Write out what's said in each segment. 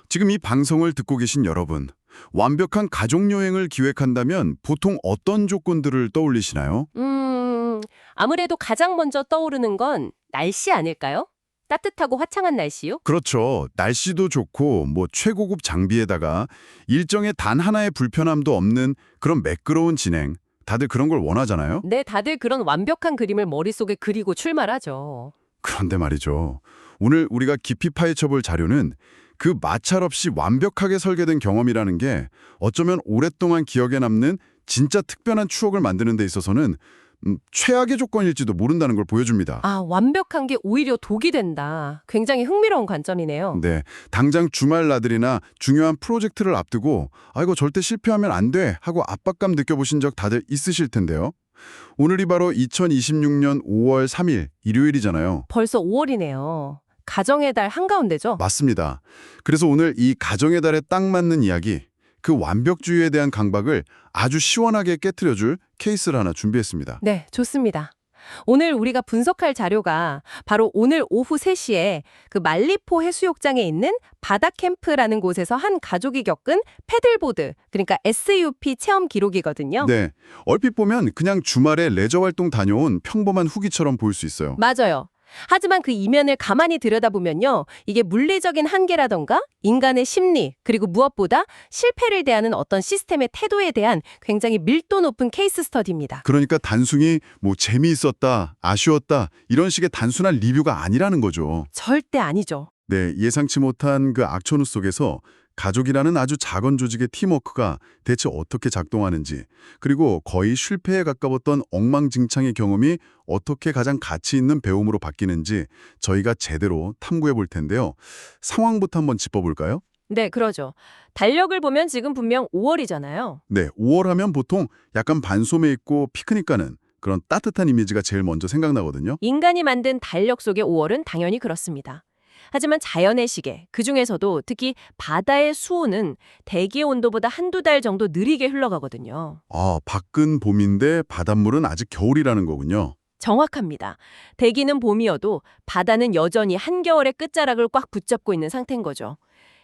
지금 이 방송을 듣고 계신 여러분, 완벽한 가족여행을 기획한다면 보통 어떤 조건들을 떠올리시나요? 아무래도 가장 먼저 떠오르는 건 날씨 아닐까요? 따뜻하고 화창한 날씨요? 그렇죠. 날씨도 좋고 최고급 장비에다가 일정에 단 하나의 불편함도 없는 그런 매끄러운 진행. 다들 그런 걸 원하잖아요? 네, 다들 그런 완벽한 그림을 머릿속에 그리고 출발하죠. 그런데 말이죠. 오늘 우리가 깊이 파헤쳐 볼 자료는 그 마찰 없이 완벽하게 설계된 경험이라는 게 어쩌면 오랫동안 기억에 남는 진짜 특별한 추억을 만드는 데 있어서는 최악의 조건일지도 모른다는 걸 보여줍니다. 아, 완벽한 게 오히려 독이 된다. 굉장히 흥미로운 관점이네요. 네, 당장 주말 나들이나 중요한 프로젝트를 앞두고 이거 절대 실패하면 안 돼 하고 압박감 느껴보신 적 다들 있으실 텐데요. 오늘이 바로 2026년 5월 3일 일요일이잖아요. 벌써 5월이네요. 가정의 달 한가운데죠? 맞습니다. 그래서 오늘 이 가정의 달에 딱 맞는 이야기, 그 완벽주의에 대한 강박을 아주 시원하게 깨트려줄 케이스를 하나 준비했습니다. 네, 좋습니다. 오늘 우리가 분석할 자료가 바로 오늘 오후 3시에 그 말리포 해수욕장에 있는 바다 캠프라는 곳에서 한 가족이 겪은 패들보드, 그러니까 SUP 체험 기록이거든요. 네, 얼핏 보면 그냥 주말에 레저 활동 다녀온 평범한 후기처럼 보일 수 있어요. 맞아요. 하지만 그 이면을 가만히 들여다보면요. 이게 물리적인 한계라던가 인간의 심리, 그리고 무엇보다 실패를 대하는 어떤 시스템의 태도에 대한 굉장히 밀도 높은 케이스 스터디입니다. 그러니까 단순히 재미있었다, 아쉬웠다 이런 식의 단순한 리뷰가 아니라는 거죠. 절대 아니죠. 네, 예상치 못한 그 악천후 속에서 가족이라는 아주 작은 조직의 팀워크가 대체 어떻게 작동하는지, 그리고 거의 실패에 가까웠던 엉망진창의 경험이 어떻게 가장 가치 있는 배움으로 바뀌는지 저희가 제대로 탐구해 볼 텐데요. 상황부터 한번 짚어볼까요? 네, 그러죠. 달력을 보면 지금 분명 5월이잖아요. 네, 5월 하면 보통 약간 반소매 있고 피크닉 가는 그런 따뜻한 이미지가 제일 먼저 생각나거든요. 인간이 만든 달력 속의 5월은 당연히 그렇습니다. 하지만 자연의 시계, 그중에서도 특히 바다의 수온은 대기 온도보다 한두 달 정도 느리게 흘러가거든요. 밖은 봄인데 바닷물은 아직 겨울이라는 거군요. 정확합니다. 대기는 봄이어도 바다는 여전히 한겨울의 끝자락을 꽉 붙잡고 있는 상태인 거죠.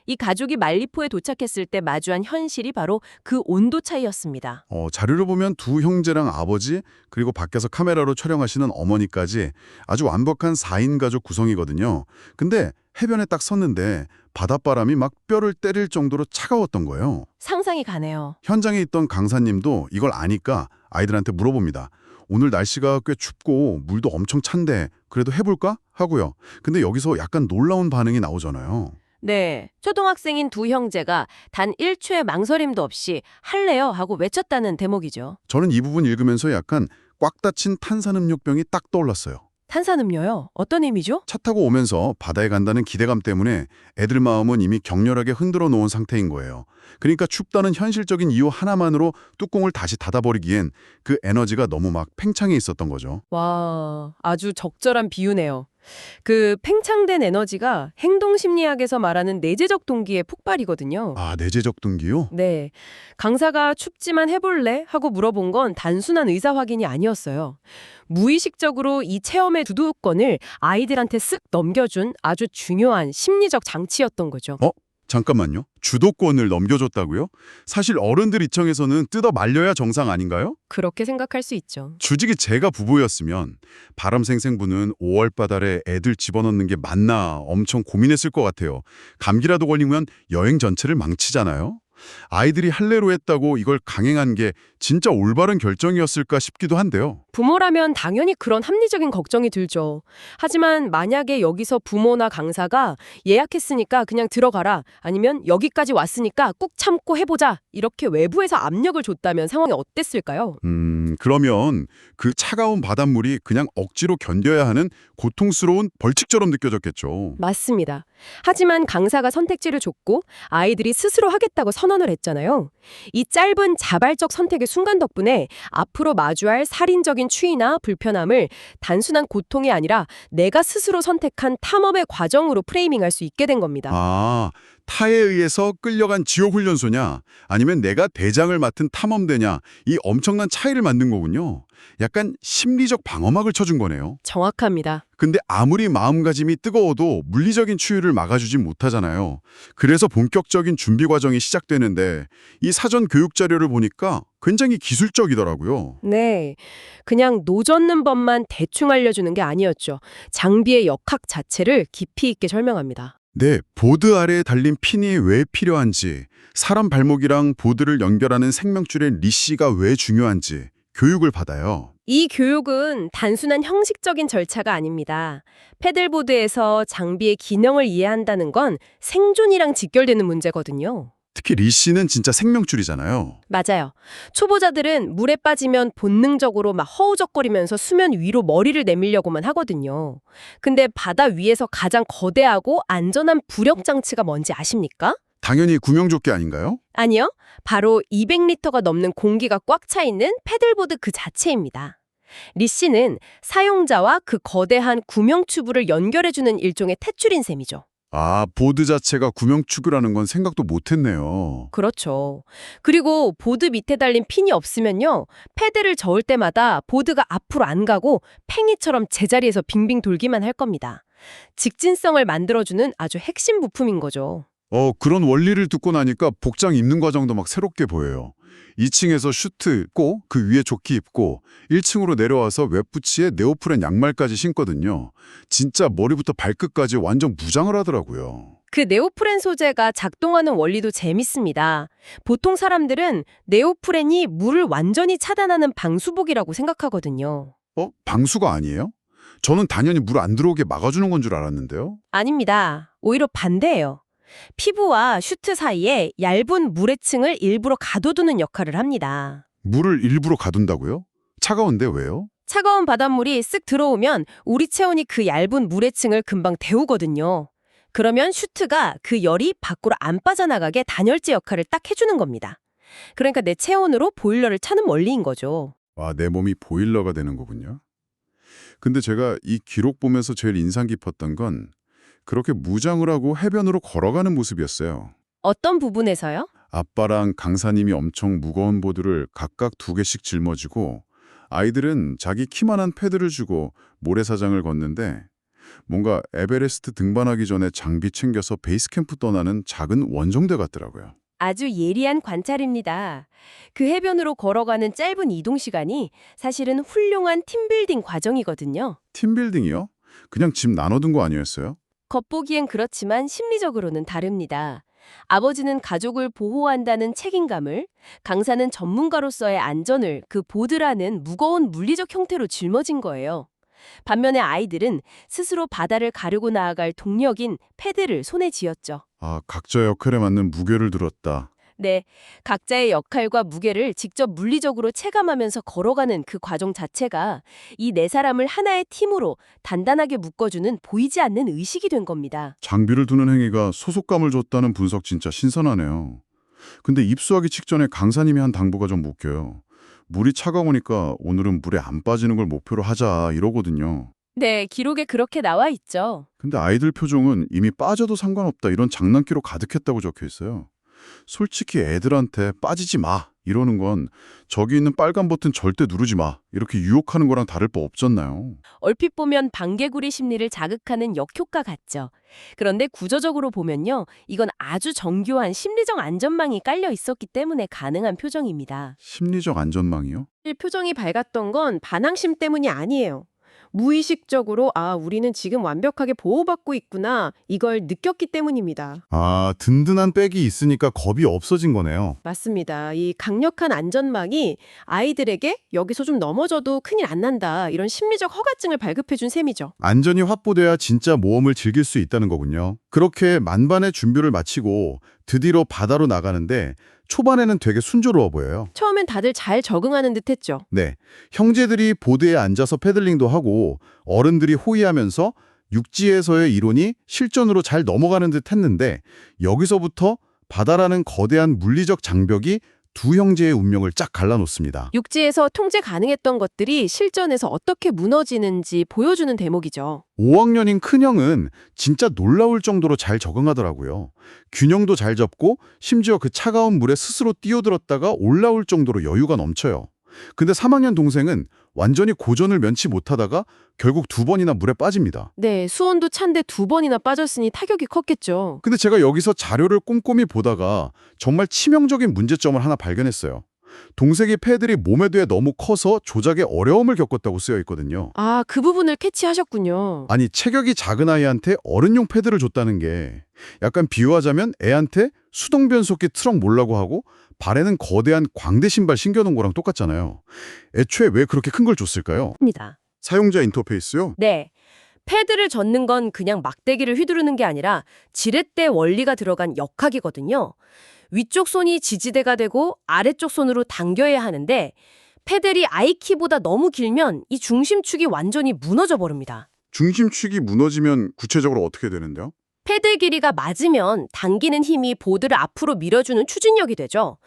이 가족이 말리포에 도착했을 때 마주한 현실이 바로 그 온도 차이였습니다. 자료를 보면 두 형제랑 아버지, 그리고 밖에서 카메라로 촬영하시는 어머니까지 아주 완벽한 4인 가족 구성이거든요. 근데 해변에 딱 섰는데 바닷바람이 막 뼈를 때릴 정도로 차가웠던 거예요. 상상이 가네요. 현장에 있던 강사님도 이걸 아니까 아이들한테 물어봅니다. 오늘 날씨가 꽤 춥고 물도 엄청 찬데 그래도 해볼까? 하고요. 근데 여기서 약간 놀라운 반응이 나오잖아요. 네, 초등학생인 두 형제가 단 1초의 망설임도 없이 할래요 하고 외쳤다는 대목이죠. 저는 이 부분 읽으면서 약간 꽉 닫힌 탄산음료병이 딱 떠올랐어요. 탄산음료요? 어떤 의미죠? 차 타고 오면서 바다에 간다는 기대감 때문에 애들 마음은 이미 격렬하게 흔들어 놓은 상태인 거예요. 그러니까 춥다는 현실적인 이유 하나만으로 뚜껑을 다시 닫아버리기엔 그 에너지가 너무 막 팽창해 있었던 거죠. 와, 아주 적절한 비유네요. 그 팽창된 에너지가 행동심리학에서 말하는 내재적 동기의 폭발이거든요. 내재적 동기요? 네, 강사가 춥지만 해볼래? 하고 물어본 건 단순한 의사 확인이 아니었어요. 무의식적으로 이 체험의 주도권을 아이들한테 쓱 넘겨준 아주 중요한 심리적 장치였던 거죠. 잠깐만요. 주도권을 넘겨줬다고요? 사실 어른들 입장에서는 뜯어 말려야 정상 아닌가요? 그렇게 생각할 수 있죠. 주직이 제가 부부였으면 바람생생부는 5월 바다에 애들 집어넣는 게 맞나 엄청 고민했을 것 같아요. 감기라도 걸리면 여행 전체를 망치잖아요. 아이들이 할례로 했다고 이걸 강행한 게 진짜 올바른 결정이었을까 싶기도 한데요. 부모라면 당연히 그런 합리적인 걱정이 들죠. 하지만 만약에 여기서 부모나 강사가 예약했으니까 그냥 들어가라, 아니면 여기까지 왔으니까 꾹 참고 해보자, 이렇게 외부에서 압력을 줬다면 상황이 어땠을까요? 그러면 그 차가운 바닷물이 그냥 억지로 견뎌야 하는 고통스러운 벌칙처럼 느껴졌겠죠. 맞습니다. 하지만 강사가 선택지를 줬고 아이들이 스스로 하겠다고 선언을 했잖아요. 이 짧은 자발적 선택의 순간 덕분에 앞으로 마주할 살인적인 추위나 불편함을 단순한 고통이 아니라 내가 스스로 선택한 탐험의 과정으로 프레이밍할 수 있게 된 겁니다. 타에 의해서 끌려간 지옥훈련소냐 아니면 내가 대장을 맡은 탐험대냐 이 엄청난 차이를 만든 거군요. 약간 심리적 방어막을 쳐준 거네요. 정확합니다. 근데 아무리 마음가짐이 뜨거워도 물리적인 추위를 막아주진 못하잖아요. 그래서 본격적인 준비 과정이 시작되는데 이 사전 교육 자료를 보니까 굉장히 기술적이더라고요. 네, 그냥 노젓는 법만 대충 알려주는 게 아니었죠. 장비의 역학 자체를 깊이 있게 설명합니다. 네, 보드 아래에 달린 핀이 왜 필요한지, 사람 발목이랑 보드를 연결하는 생명줄의 리시가 왜 중요한지 교육을 받아요. 이 교육은 단순한 형식적인 절차가 아닙니다. 패들보드에서 장비의 기능을 이해한다는 건 생존이랑 직결되는 문제거든요. 특히 리시는 진짜 생명줄이잖아요. 맞아요. 초보자들은 물에 빠지면 본능적으로 막 허우적거리면서 수면 위로 머리를 내밀려고만 하거든요. 근데 바다 위에서 가장 거대하고 안전한 부력 장치가 뭔지 아십니까? 당연히 구명조끼 아닌가요? 아니요. 바로 200리터가 넘는 공기가 꽉 차 있는 패들보드 그 자체입니다. 리씨는 사용자와 그 거대한 구명 튜브를 연결해주는 일종의 탯줄인 셈이죠. 아, 보드 자체가 구명축이라는 건 생각도 못했네요. 그렇죠. 그리고 보드 밑에 달린 핀이 없으면요. 패드를 저을 때마다 보드가 앞으로 안 가고 팽이처럼 제자리에서 빙빙 돌기만 할 겁니다. 직진성을 만들어주는 아주 핵심 부품인 거죠. 그런 원리를 듣고 나니까 복장 입는 과정도 막 새롭게 보여요. 2층에서 슈트 입고 그 위에 조끼 입고 1층으로 내려와서 웹부츠에 네오프렌 양말까지 신거든요. 진짜 머리부터 발끝까지 완전 무장을 하더라고요. 그 네오프렌 소재가 작동하는 원리도 재밌습니다. 보통 사람들은 네오프렌이 물을 완전히 차단하는 방수복이라고 생각하거든요. 방수가 아니에요? 저는 당연히 물 안 들어오게 막아주는 건 줄 알았는데요. 아닙니다. 오히려 반대예요. 피부와 슈트 사이에 얇은 물의 층을 일부러 가둬두는 역할을 합니다. 물을 일부러 가둔다고요? 차가운데 왜요? 차가운 바닷물이 쓱 들어오면 우리 체온이 그 얇은 물의 층을 금방 데우거든요. 그러면 슈트가 그 열이 밖으로 안 빠져나가게 단열재 역할을 딱 해주는 겁니다. 그러니까 내 체온으로 보일러를 차는 원리인 거죠. 와, 내 몸이 보일러가 되는 거군요. 근데 제가 이 기록 보면서 제일 인상 깊었던 건 그렇게 무장을 하고 해변으로 걸어가는 모습이었어요. 어떤 부분에서요? 아빠랑 강사님이 엄청 무거운 보드를 각각 2개씩 짊어지고 아이들은 자기 키만한 패드를 주고 모래사장을 걷는데 뭔가 에베레스트 등반하기 전에 장비 챙겨서 베이스 캠프 떠나는 작은 원정대 같더라고요. 아주 예리한 관찰입니다. 그 해변으로 걸어가는 짧은 이동 시간이 사실은 훌륭한 팀빌딩 과정이거든요. 팀빌딩이요? 그냥 집 나눠둔 거 아니었어요? 겉보기엔 그렇지만 심리적으로는 다릅니다. 아버지는 가족을 보호한다는 책임감을, 강사는 전문가로서의 안전을 그 보드라는 무거운 물리적 형태로 짊어진 거예요. 반면에 아이들은 스스로 바다를 가르고 나아갈 동력인 패드를 손에 쥐었죠. 아, 각자 역할에 맞는 무게를 들었다. 네, 각자의 역할과 무게를 직접 물리적으로 체감하면서 걸어가는 그 과정 자체가 이 네 사람을 하나의 팀으로 단단하게 묶어주는 보이지 않는 의식이 된 겁니다. 장비를 두는 행위가 소속감을 줬다는 분석 진짜 신선하네요. 근데 입수하기 직전에 강사님이 한 당부가 좀 웃겨요. 물이 차가우니까 오늘은 물에 안 빠지는 걸 목표로 하자 이러거든요. 네, 기록에 그렇게 나와 있죠. 근데 아이들 표정은 이미 빠져도 상관없다 이런 장난기로 가득했다고 적혀 있어요. 솔직히 애들한테 빠지지 마 이러는 건 저기 있는 빨간 버튼 절대 누르지 마 이렇게 유혹하는 거랑 다를 바 없잖아요. 얼핏 보면 방개구리 심리를 자극하는 역효과 같죠. 그런데 구조적으로 보면요. 이건 아주 정교한 심리적 안전망이 깔려 있었기 때문에 가능한 표정입니다. 심리적 안전망이요? 표정이 밝았던 건 반항심 때문이 아니에요. 무의식적으로 우리는 지금 완벽하게 보호받고 있구나 이걸 느꼈기 때문입니다. 아, 든든한 백이 있으니까 겁이 없어진 거네요. 맞습니다. 이 강력한 안전망이 아이들에게 여기서 좀 넘어져도 큰일 안 난다 이런 심리적 허가증을 발급해준 셈이죠. 안전이 확보돼야 진짜 모험을 즐길 수 있다는 거군요. 그렇게 만반의 준비를 마치고 드디어 바다로 나가는데 초반에는 되게 순조로워 보여요. 처음엔 다들 잘 적응하는 듯 했죠. 네, 형제들이 보드에 앉아서 패들링도 하고 어른들이 호위하면서 육지에서의 이론이 실전으로 잘 넘어가는 듯 했는데 여기서부터 바다라는 거대한 물리적 장벽이 두 형제의 운명을 쫙 갈라놓습니다. 육지에서 통제 가능했던 것들이 실전에서 어떻게 무너지는지 보여주는 대목이죠. 5학년인 큰형은 진짜 놀라울 정도로 잘 적응하더라고요. 균형도 잘 잡고 심지어 그 차가운 물에 스스로 뛰어들었다가 올라올 정도로 여유가 넘쳐요. 근데 3학년 동생은 완전히 고전을 면치 못하다가 결국 2번이나 물에 빠집니다. 네, 수온도 찬데 2번이나 빠졌으니 타격이 컸겠죠. 근데 제가 여기서 자료를 꼼꼼히 보다가 정말 치명적인 문제점을 하나 발견했어요. 동생의 폐들이 몸에 대해 너무 커서 조작에 어려움을 겪었다고 쓰여 있거든요. 아, 그 부분을 캐치하셨군요. 아니, 체격이 작은 아이한테 어른용 패드를 줬다는 게 약간 비유하자면 애한테 수동 변속기 트럭 몰라고 하고 발에는 거대한 광대 신발 신겨놓은 거랑 똑같잖아요. 애초에 왜 그렇게 큰 걸 줬을까요? 입니다. 사용자 인터페이스요? 네. 패드를 젓는 건 그냥 막대기를 휘두르는 게 아니라 지렛대 원리가 들어간 역학이거든요. 위쪽 손이 지지대가 되고 아래쪽 손으로 당겨야 하는데 패들이 아이 키보다 너무 길면 이 중심축이 완전히 무너져 버립니다. 중심축이 무너지면 구체적으로 어떻게 되는데요? 패들 길이가 맞으면 당기는 힘이 보드를 앞으로 밀어주는 추진력이 되죠.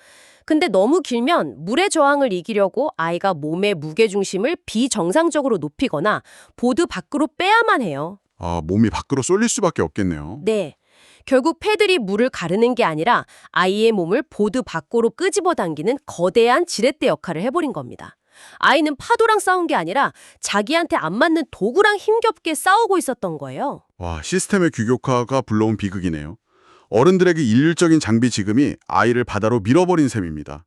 근데 너무 길면 물의 저항을 이기려고 아이가 몸의 무게중심을 비정상적으로 높이거나 보드 밖으로 빼야만 해요. 아, 몸이 밖으로 쏠릴 수밖에 없겠네요. 네. 결국 패들이 물을 가르는 게 아니라 아이의 몸을 보드 밖으로 끄집어 당기는 거대한 지렛대 역할을 해버린 겁니다. 아이는 파도랑 싸운 게 아니라 자기한테 안 맞는 도구랑 힘겹게 싸우고 있었던 거예요. 와, 시스템의 규격화가 불러온 비극이네요. 어른들에게 일률적인 장비 지급이 아이를 바다로 밀어버린 셈입니다.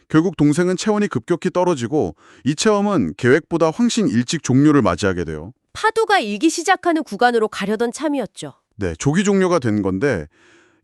결국 동생은 체온이 급격히 떨어지고 이 체험은 계획보다 훨씬 일찍 종료를 맞이하게 돼요. 파도가 일기 시작하는 구간으로 가려던 참이었죠. 네, 조기 종료가 된 건데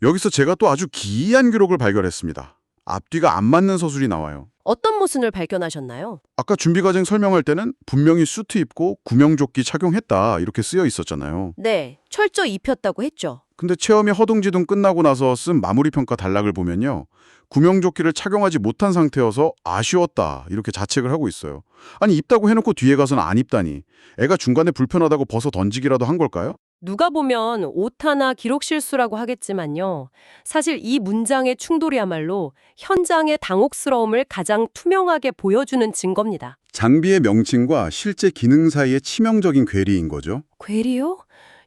여기서 제가 또 아주 기이한 기록을 발견했습니다. 앞뒤가 안 맞는 서술이 나와요. 어떤 모순을 발견하셨나요? 아까 준비 과정 설명할 때는 분명히 수트 입고 구명조끼 착용했다 이렇게 쓰여 있었잖아요. 네, 철저 입혔다고 했죠. 근데 체험이 허둥지둥 끝나고 나서 쓴 마무리 평가 단락을 보면요. 구명조끼를 착용하지 못한 상태여서 아쉬웠다 이렇게 자책을 하고 있어요. 아니 입다고 해놓고 뒤에 가서는 안 입다니. 애가 중간에 불편하다고 벗어 던지기라도 한 걸까요? 누가 보면 오타나 기록 실수라고 하겠지만요. 사실 이 문장의 충돌이야말로 현장의 당혹스러움을 가장 투명하게 보여주는 증거입니다. 장비의 명칭과 실제 기능 사이의 치명적인 괴리인 거죠. 괴리요?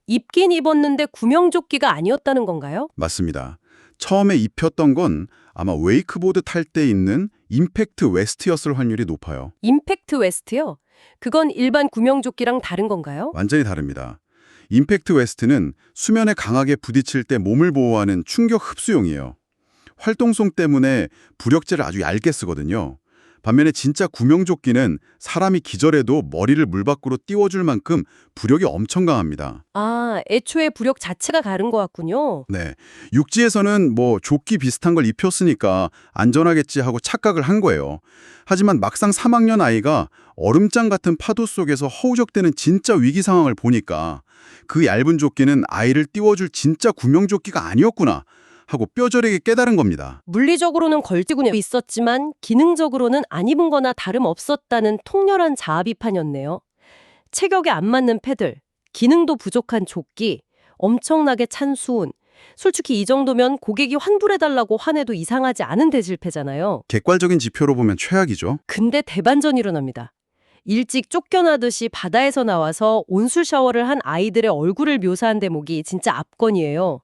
입긴 입었는데 구명조끼가 아니었다는 건가요? 맞습니다. 처음에 입혔던 건 아마 웨이크보드 탈 때 입는 임팩트 웨스트였을 확률이 높아요. 임팩트 웨스트요? 그건 일반 구명조끼랑 다른 건가요? 완전히 다릅니다. 임팩트 웨스트는 수면에 강하게 부딪힐 때 몸을 보호하는 충격 흡수용이에요. 활동성 때문에 부력재를 아주 얇게 쓰거든요. 반면에 진짜 구명조끼는 사람이 기절해도 머리를 물 밖으로 띄워줄 만큼 부력이 엄청 강합니다. 아, 애초에 부력 자체가 다른 것 같군요. 네, 육지에서는 뭐 조끼 비슷한 걸 입혔으니까 안전하겠지 하고 착각을 한 거예요. 하지만 막상 3학년 아이가 얼음장 같은 파도 속에서 허우적대는 진짜 위기 상황을 보니까 그 얇은 조끼는 아이를 띄워줄 진짜 구명조끼가 아니었구나 하고 뼈저리게 깨달은 겁니다. 물리적으로는 걸치고 있었지만 기능적으로는 안 입은 거나 다름없었다는 통렬한 자아 비판이었네요. 체격에 안 맞는 패들, 기능도 부족한 조끼, 엄청나게 찬 수온. 솔직히 이 정도면 고객이 환불해달라고 화내도 이상하지 않은 대실패잖아요. 객관적인 지표로 보면 최악이죠. 근데 대반전이 일어납니다. 일찍 쫓겨나듯이 바다에서 나와서 온술 샤워를 한 아이들의 얼굴을 묘사한 대목이 진짜 압권이에요.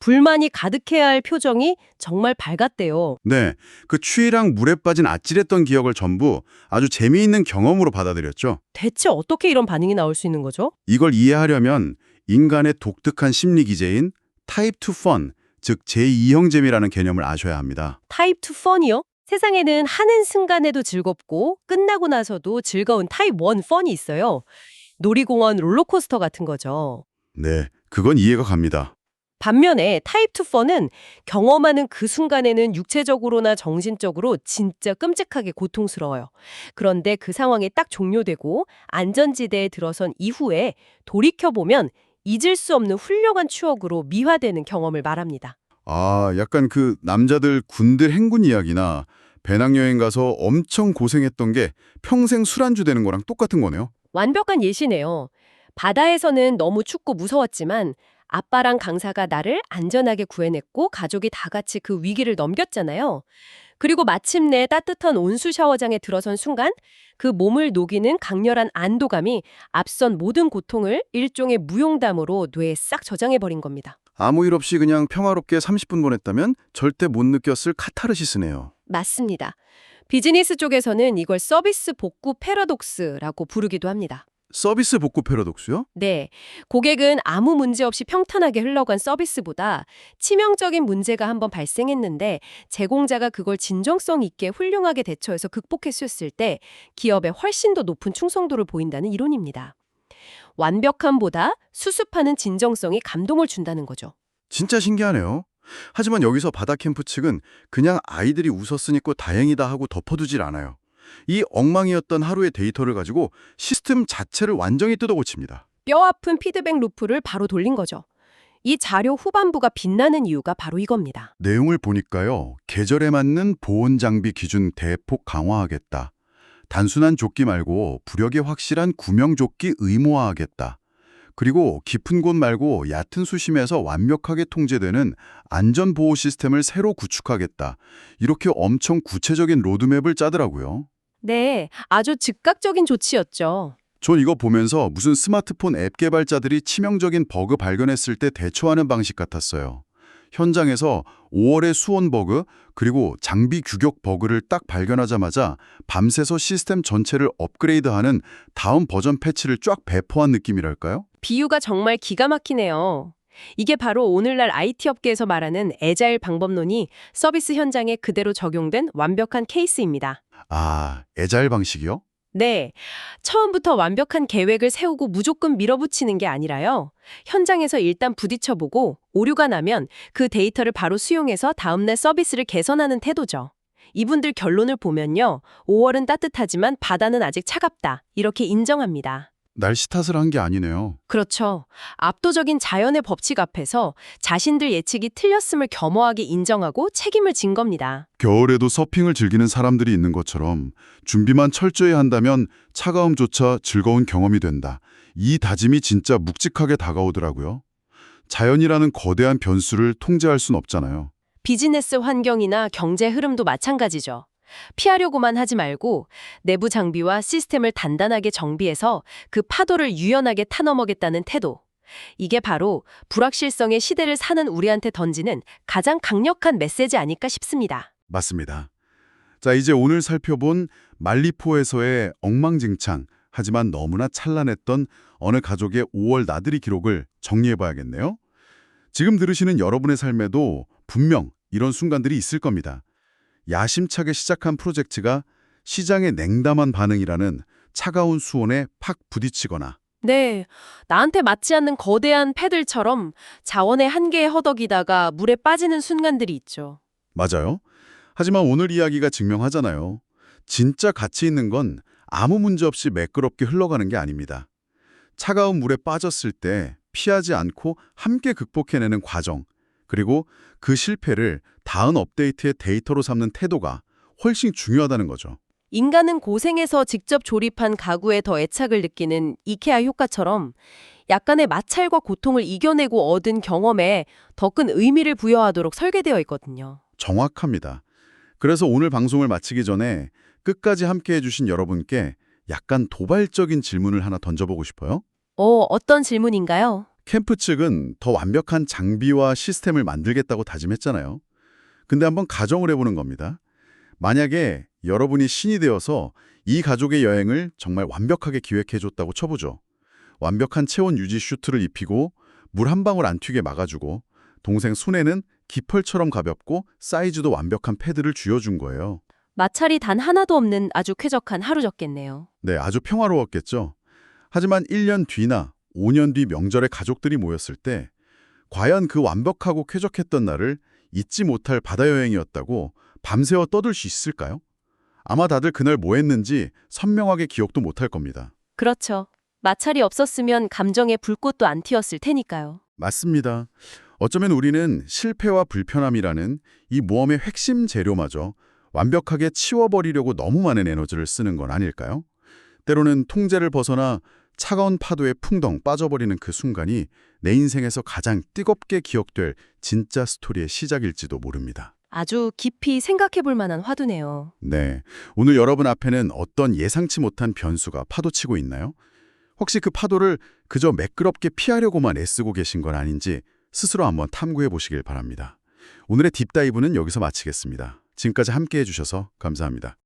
불만이 가득해야 할 표정이 정말 밝았대요. 네, 그 추위랑 물에 빠진 아찔했던 기억을 전부 아주 재미있는 경험으로 받아들였죠. 대체 어떻게 이런 반응이 나올 수 있는 거죠? 이걸 이해하려면 인간의 독특한 심리 기제인 타입 2 펀, 즉 제2형제미라는 개념을 아셔야 합니다. 타입 2 펀이요? 세상에는 하는 순간에도 즐겁고 끝나고 나서도 즐거운 타입 1 펀이 있어요. 놀이공원 롤러코스터 같은 거죠. 네, 그건 이해가 갑니다. 반면에 타입 2 펀은 경험하는 그 순간에는 육체적으로나 정신적으로 진짜 끔찍하게 고통스러워요. 그런데 그 상황이 딱 종료되고 안전지대에 들어선 이후에 돌이켜보면 잊을 수 없는 훌륭한 추억으로 미화되는 경험을 말합니다. 아, 약간 그 남자들 군들 행군 이야기나 배낭여행 가서 엄청 고생했던 게 평생 술안주 되는 거랑 똑같은 거네요. 완벽한 예시네요. 바다에서는 너무 춥고 무서웠지만 아빠랑 강사가 나를 안전하게 구해냈고 가족이 다 같이 그 위기를 넘겼잖아요. 그리고 마침내 따뜻한 온수 샤워장에 들어선 순간 그 몸을 녹이는 강렬한 안도감이 앞선 모든 고통을 일종의 무용담으로 뇌에 싹 저장해버린 겁니다. 아무 일 없이 그냥 평화롭게 30분 보냈다면 절대 못 느꼈을 카타르시스네요. 맞습니다. 비즈니스 쪽에서는 이걸 서비스 복구 패러독스라고 부르기도 합니다. 서비스 복구 패러독스요? 네, 고객은 아무 문제 없이 평탄하게 흘러간 서비스보다 치명적인 문제가 한번 발생했는데 제공자가 그걸 진정성 있게 훌륭하게 대처해서 극복했을 때 기업에 훨씬 더 높은 충성도를 보인다는 이론입니다. 완벽함보다 수습하는 진정성이 감동을 준다는 거죠. 진짜 신기하네요. 하지만 여기서 바다캠프 측은 그냥 아이들이 웃었으니까 다행이다 하고 덮어두질 않아요. 이 엉망이었던 하루의 데이터를 가지고 시스템 자체를 완전히 뜯어고칩니다. 뼈아픈 피드백 루프를 바로 돌린 거죠. 이 자료 후반부가 빛나는 이유가 바로 이겁니다. 내용을 보니까요. 계절에 맞는 보온 장비 기준 대폭 강화하겠다. 단순한 조끼 말고 부력이 확실한 구명 조끼 의무화하겠다. 그리고 깊은 곳 말고 얕은 수심에서 완벽하게 통제되는 안전보호 시스템을 새로 구축하겠다. 이렇게 엄청 구체적인 로드맵을 짜더라고요. 네, 아주 즉각적인 조치였죠. 전 이거 보면서 무슨 스마트폰 앱 개발자들이 치명적인 버그 발견했을 때 대처하는 방식 같았어요. 현장에서 5월의 수온 버그, 그리고 장비 규격 버그를 딱 발견하자마자 밤새서 시스템 전체를 업그레이드하는 다음 버전 패치를 쫙 배포한 느낌이랄까요? 비유가 정말 기가 막히네요. 이게 바로 오늘날 IT 업계에서 말하는 애자일 방법론이 서비스 현장에 그대로 적용된 완벽한 케이스입니다. 아, 애자일 방식이요? 네, 처음부터 완벽한 계획을 세우고 무조건 밀어붙이는 게 아니라요. 현장에서 일단 부딪혀보고 오류가 나면 그 데이터를 바로 수용해서 다음날 서비스를 개선하는 태도죠. 이분들 결론을 보면요. 5월은 따뜻하지만 바다는 아직 차갑다. 이렇게 인정합니다. 날씨 탓을 한 게 아니네요. 그렇죠. 압도적인 자연의 법칙 앞에서 자신들 예측이 틀렸음을 겸허하게 인정하고 책임을 진 겁니다. 겨울에도 서핑을 즐기는 사람들이 있는 것처럼 준비만 철저히 한다면 차가움조차 즐거운 경험이 된다. 이 다짐이 진짜 묵직하게 다가오더라고요. 자연이라는 거대한 변수를 통제할 순 없잖아요. 비즈니스 환경이나 경제 흐름도 마찬가지죠. 피하려고만 하지 말고 내부 장비와 시스템을 단단하게 정비해서 그 파도를 유연하게 타넘어겠다는 태도. 이게 바로 불확실성의 시대를 사는 우리한테 던지는 가장 강력한 메시지 아닐까 싶습니다. 맞습니다. 자, 이제 오늘 살펴본 말리포에서의 엉망진창, 하지만 너무나 찬란했던 어느 가족의 5월 나들이 기록을 정리해봐야겠네요. 지금 들으시는 여러분의 삶에도 분명 이런 순간들이 있을 겁니다. 야심차게 시작한 프로젝트가 시장의 냉담한 반응이라는 차가운 수온에 팍 부딪히거나 네, 나한테 맞지 않는 거대한 패들처럼 자원의 한계에 허덕이다가 물에 빠지는 순간들이 있죠. 맞아요. 하지만 오늘 이야기가 증명하잖아요. 진짜 가치 있는 건 아무 문제 없이 매끄럽게 흘러가는 게 아닙니다. 차가운 물에 빠졌을 때 피하지 않고 함께 극복해내는 과정, 그리고 그 실패를 다음 업데이트의 데이터로 삼는 태도가 훨씬 중요하다는 거죠. 인간은 고생해서 직접 조립한 가구에 더 애착을 느끼는 이케아 효과처럼 약간의 마찰과 고통을 이겨내고 얻은 경험에 더 큰 의미를 부여하도록 설계되어 있거든요. 정확합니다. 그래서 오늘 방송을 마치기 전에 끝까지 함께 해주신 여러분께 약간 도발적인 질문을 하나 던져보고 싶어요. 어떤 질문인가요? 캠프 측은 더 완벽한 장비와 시스템을 만들겠다고 다짐했잖아요. 근데 한번 가정을 해보는 겁니다. 만약에 여러분이 신이 되어서 이 가족의 여행을 정말 완벽하게 기획해줬다고 쳐보죠. 완벽한 체온 유지 슈트를 입히고 물 한 방울 안 튀게 막아주고 동생 순애는 기펄처럼 가볍고 사이즈도 완벽한 패드를 쥐어준 거예요. 마찰이 단 하나도 없는 아주 쾌적한 하루였겠네요. 네, 아주 평화로웠겠죠. 하지만 1년 뒤나 5년 뒤 명절에 가족들이 모였을 때 과연 그 완벽하고 쾌적했던 날을 잊지 못할 바다 여행이었다고 밤새워 떠들 수 있을까요? 아마 다들 그날 뭐 했는지 선명하게 기억도 못할 겁니다. 그렇죠. 마찰이 없었으면 감정에 불꽃도 안 튀었을 테니까요. 맞습니다. 어쩌면 우리는 실패와 불편함이라는 이 모험의 핵심 재료마저 완벽하게 치워버리려고 너무 많은 에너지를 쓰는 건 아닐까요? 때로는 통제를 벗어나 차가운 파도에 풍덩 빠져버리는 그 순간이 내 인생에서 가장 뜨겁게 기억될 진짜 스토리의 시작일지도 모릅니다. 아주 깊이 생각해 볼 만한 화두네요. 네, 오늘 여러분 앞에는 어떤 예상치 못한 변수가 파도치고 있나요? 혹시 그 파도를 그저 매끄럽게 피하려고만 애쓰고 계신 건 아닌지 스스로 한번 탐구해 보시길 바랍니다. 오늘의 딥다이브는 여기서 마치겠습니다. 지금까지 함께해 주셔서 감사합니다.